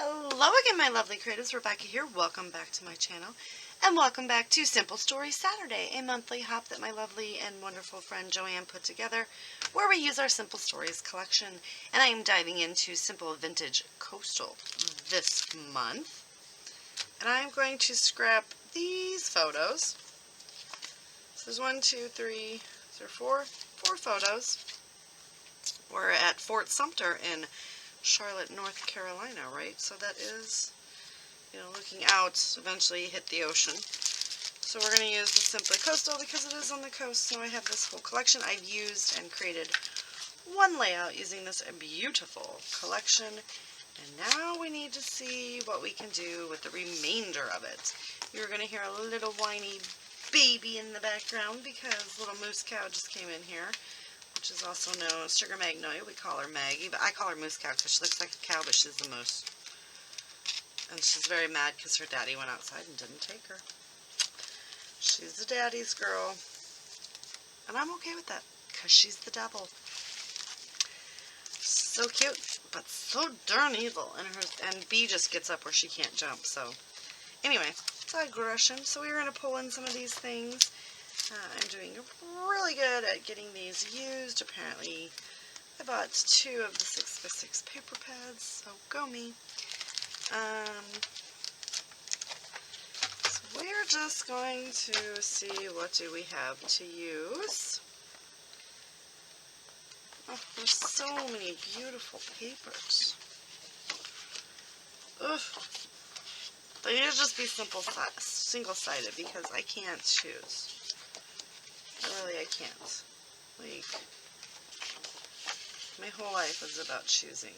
Hello again, my lovely creatives. Rebecca here. Welcome back to my channel. And welcome back to Simple Stories Saturday, a monthly hop that my lovely and wonderful friend Joanne put together, where we use our Simple Stories collection. And I am diving into Simple Vintage Coastal this month. And I'm going to scrap these photos. So there's 1, 2, 3, is there 4? 4 photos. We're at Fort Sumter in Charlotte, North Carolina, right? So that is, looking out, eventually hit the ocean. So we're going to use the Simply Coastal because it is on the coast. So I have this whole collection. I've used and created one layout using this beautiful collection. And now we need to see what we can do with the remainder of it. You're going to hear a little whiny baby in the background because little Moose Cow just came in here, which is also known as Sugar Magnolia. We call her Maggie, but I call her Moose Cow because she looks like a cow, but she's the moose. And she's very mad because her daddy went outside and didn't take her. She's the daddy's girl. And I'm okay with that because she's the devil. So cute, but so darn evil. And Bee just gets up where she can't jump, so. Anyway, digression. So we're going to pull in some of these things. I'm doing really good at getting these used. Apparently, I bought 2 of the 6x6 paper pads, so go me. So we're just going to see what do we have to use. Oh, there's so many beautiful papers. Ugh. They need to just be single-sided because I can't choose. Really, I can't. Like, my whole life is about choosing.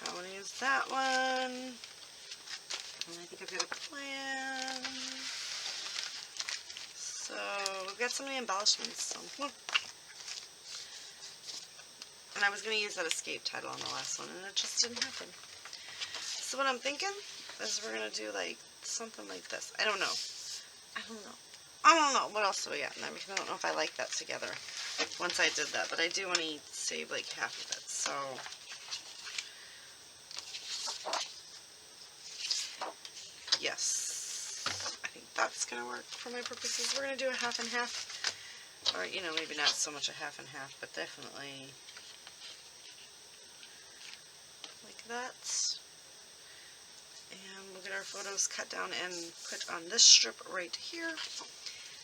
I want to use that one. And I think I've got a plan. So, we've got so many embellishments. So. And I was going to use that escape title on the last one, and it just didn't happen. So what I'm thinking is we're going to do, like, something like this. I don't know. What else do we got in there? Because I don't know if I like that together once I did that. But I do want to save, like, half of it. So, yes. I think that's going to work for my purposes. We're going to do a half and half. Or, maybe not so much a half and half, but definitely like that. And we'll get our photos cut down and put on this strip right here.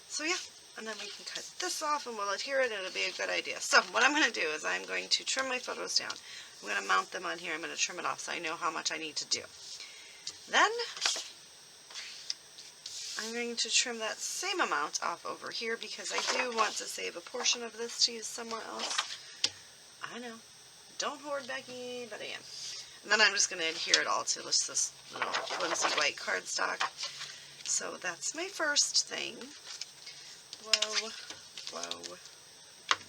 So yeah, and then we can cut this off and we'll adhere it and it'll be a good idea. So what I'm going to do is I'm going to trim my photos down. I'm going to mount them on here. I'm going to trim it off so I know how much I need to do. Then I'm going to trim that same amount off over here because I do want to save a portion of this to use somewhere else. I know. Don't hoard, Becky, but I am. And then I'm just going to adhere it all to this little flimsy white cardstock. So that's my first thing. Whoa, whoa,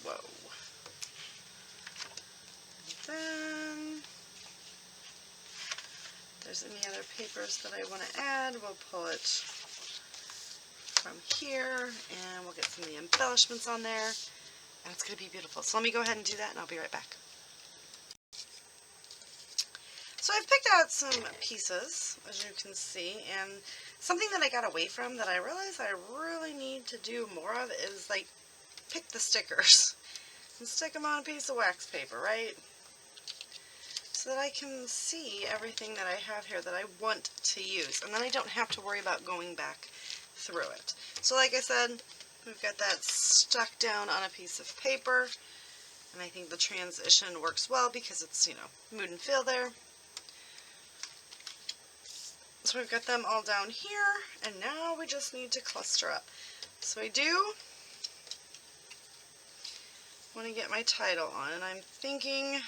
whoa. And then, if there's any other papers that I want to add, we'll pull it from here, and we'll get some of the embellishments on there, and it's going to be beautiful. So let me go ahead and do that, and I'll be right back. So I've picked out some pieces, as you can see, and something that I got away from that I realized I really need to do more of is, like, pick the stickers and stick them on a piece of wax paper, right? So that I can see everything that I have here that I want to use, and then I don't have to worry about going back through it. So like I said, we've got that stuck down on a piece of paper, and I think the transition works well because it's, mood and feel there. So we've got them all down here, and now we just need to cluster up. So I do want to get my title on, and I'm thinking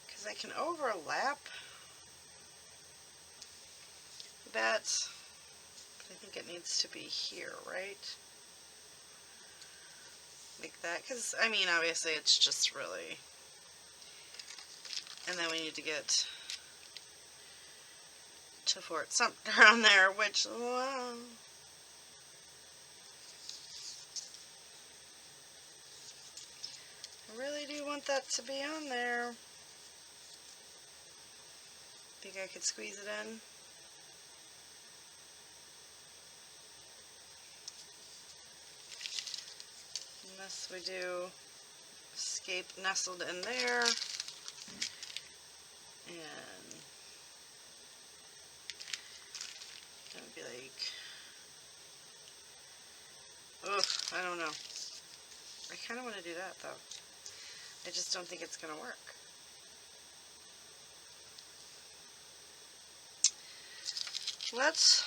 because I can overlap that, but I think it needs to be here, right? Like that, because, obviously it's just really. And then we need to get to Fort Sumter on there, which, really do want that to be on there. Think I could squeeze it in? And this we do escape nestled in there. And gonna be like, ugh, I don't know. I kind of want to do that though. I just don't think it's gonna work. Let's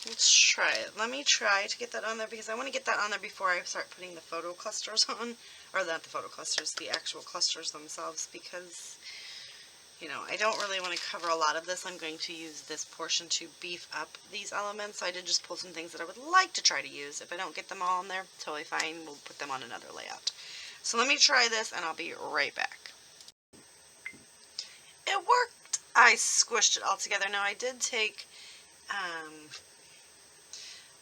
try it. Let me try to get that on there because I want to get that on there before I start putting the photo clusters on. Or not the photo clusters, the actual clusters themselves, because, you know, I don't really want to cover a lot of this. I'm going to use this portion to beef up these elements. So I did just pull some things that I would like to try to use. If I don't get them all on there, totally fine. We'll put them on another layout. So let me try this and I'll be right back. It worked. I squished it all together. Now I did take...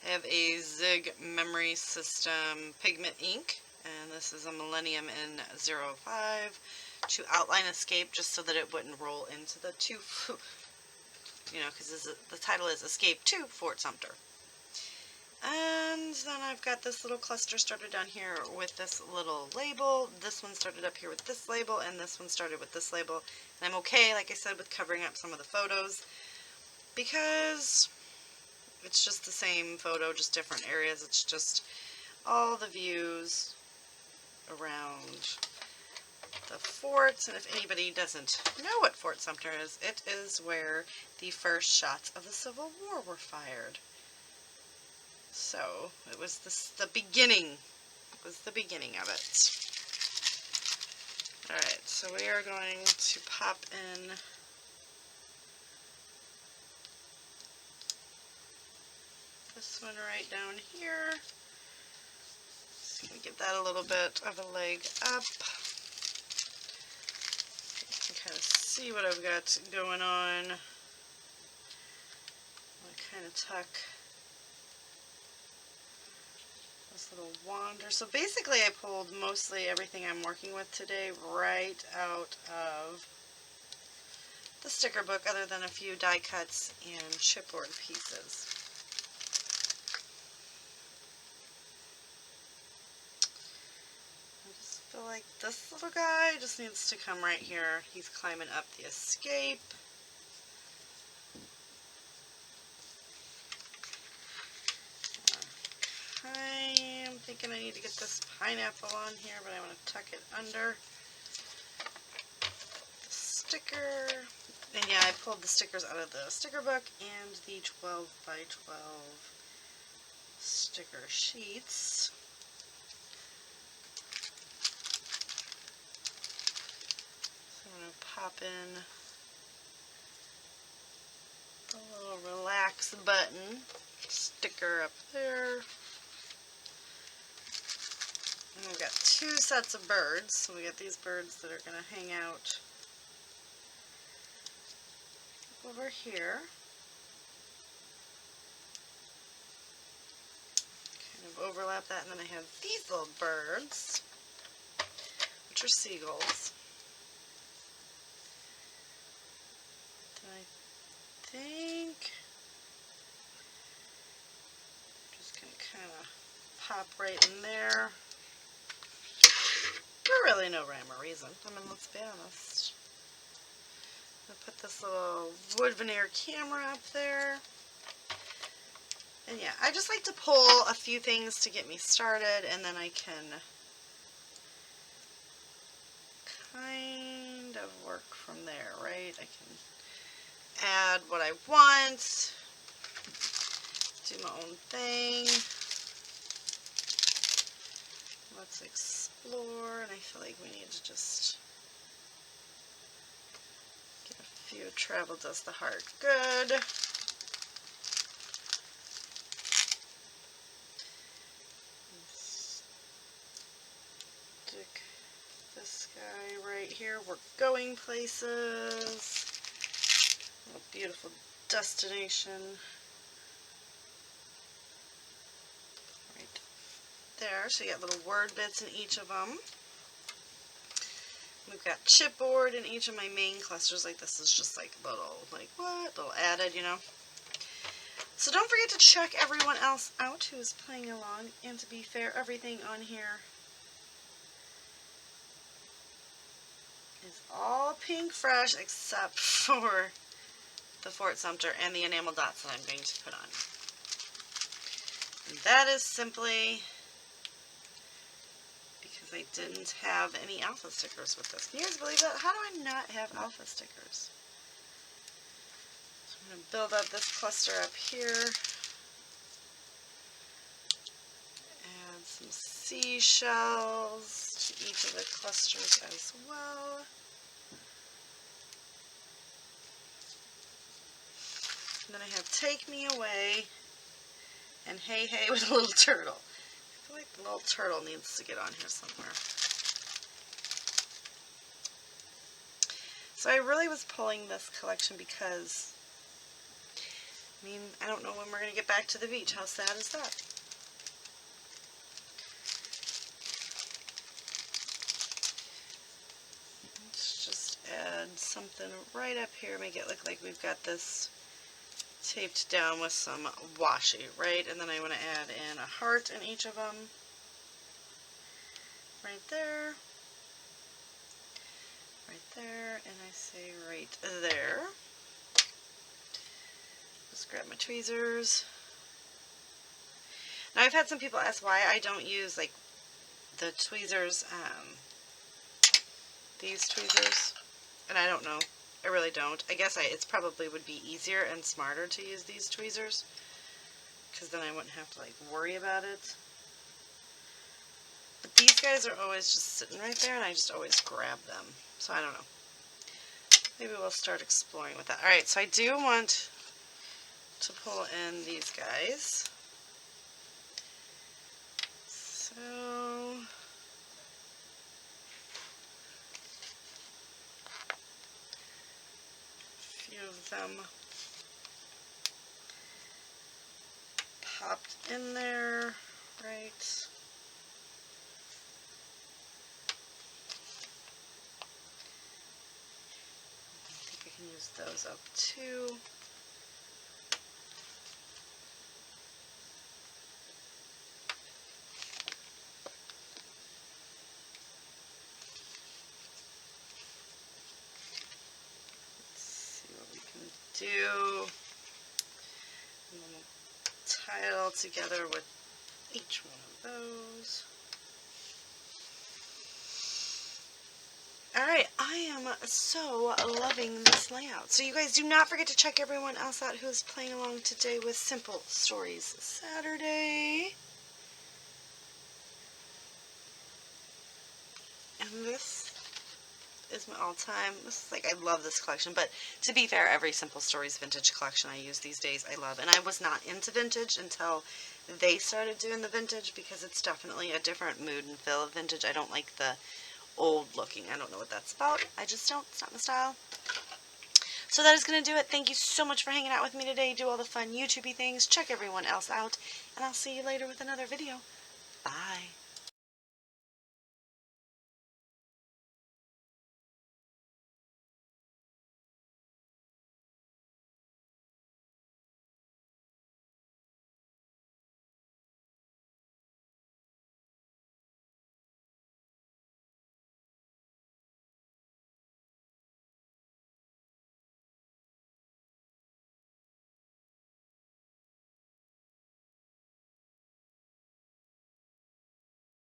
I have a Zig Memory System pigment ink, and this is a Millennium in 05 to outline escape, just so that it wouldn't roll into the because the title is Escape to Fort Sumter. And then I've got this little cluster started down here with this little label. This one started up here with this label, and this one started with this label. And I'm okay, like I said, with covering up some of the photos, because it's just the same photo, just different areas. It's just all the views around the forts. And if anybody doesn't know what Fort Sumter is, it is where the first shots of the Civil War were fired. So it was the beginning. It was the beginning of it. Alright, so we are going to pop in this one right down here. Just going to give that a little bit of a leg up. You can kind of see what I've got going on. I kind of tuck this little wander. So basically I pulled mostly everything I'm working with today right out of the sticker book, other than a few die cuts and chipboard pieces. I just feel like this little guy just needs to come right here. He's climbing up the escape. I'm thinking I need to get this pineapple on here, but I want to tuck it under the sticker. And yeah, I pulled the stickers out of the sticker book and the 12 by 12 sticker sheets. So I'm going to pop in the little relax button sticker up there. And we've got two sets of birds. So we got these birds that are going to hang out over here. Kind of overlap that, and then I have these little birds, which are seagulls. Then I think I'm just going to kind of pop right in there. For really no rhyme or reason. I mean, let's be honest. I'm going to put this little wood veneer camera up there. And yeah, I just like to pull a few things to get me started, and then I can kind of work from there, right? I can add what I want, do my own thing. Let's explore, and I feel like we need to just get a few. Travel does the heart good. Stick this guy right here. We're going places. What a beautiful destination. Right there. So you got little word bits in each of them. We've got chipboard in each of my main clusters. Like this is just like little, like what? Little added, you know. So don't forget to check everyone else out who is playing along. And to be fair, everything on here is all pink fresh except for the Fort Sumter and the enamel dots that I'm going to put on. And that is simply because I didn't have any alpha stickers with this. Can you guys believe that? How do I not have alpha stickers? So I'm going to build up this cluster up here. Add some seashells to each of the clusters as well. And then I have Take Me Away and Hey Hey with a Little Turtle. I feel like the little turtle needs to get on here somewhere. So I really was pulling this collection because, I mean, I don't know when we're going to get back to the beach. How sad is that? Let's just add something right up here, make it look like we've got this taped down with some washi, right? And then I want to add in a heart in each of them. Right there. Right there. And I say right there. Just grab my tweezers. Now I've had some people ask why I don't use like the tweezers, these tweezers. And I don't know. I really don't. I guess it's probably would be easier and smarter to use these tweezers, because then I wouldn't have to like worry about it. But these guys are always just sitting right there and I just always grab them. So I don't know. Maybe we'll start exploring with that. Alright, so I do want to pull in these guys. So few of them popped in there, right? I think I can use those up too. Do, and then we'll tie it all together with each one of those. Alright, I am so loving this layout. So you guys do not forget to check everyone else out who's playing along today with Simple Stories Saturday. And this is my all-time. This is like, I love this collection, but to be fair, every Simple Stories vintage collection I use these days I love. And I was not into vintage until they started doing the vintage, because it's definitely a different mood and feel of vintage. I don't like the old looking. I don't know what that's about. I just don't. It's not my style. So that is going to do it. Thank you so much for hanging out with me today. Do all the fun YouTube-y things. Check everyone else out. And I'll see you later with another video. Bye.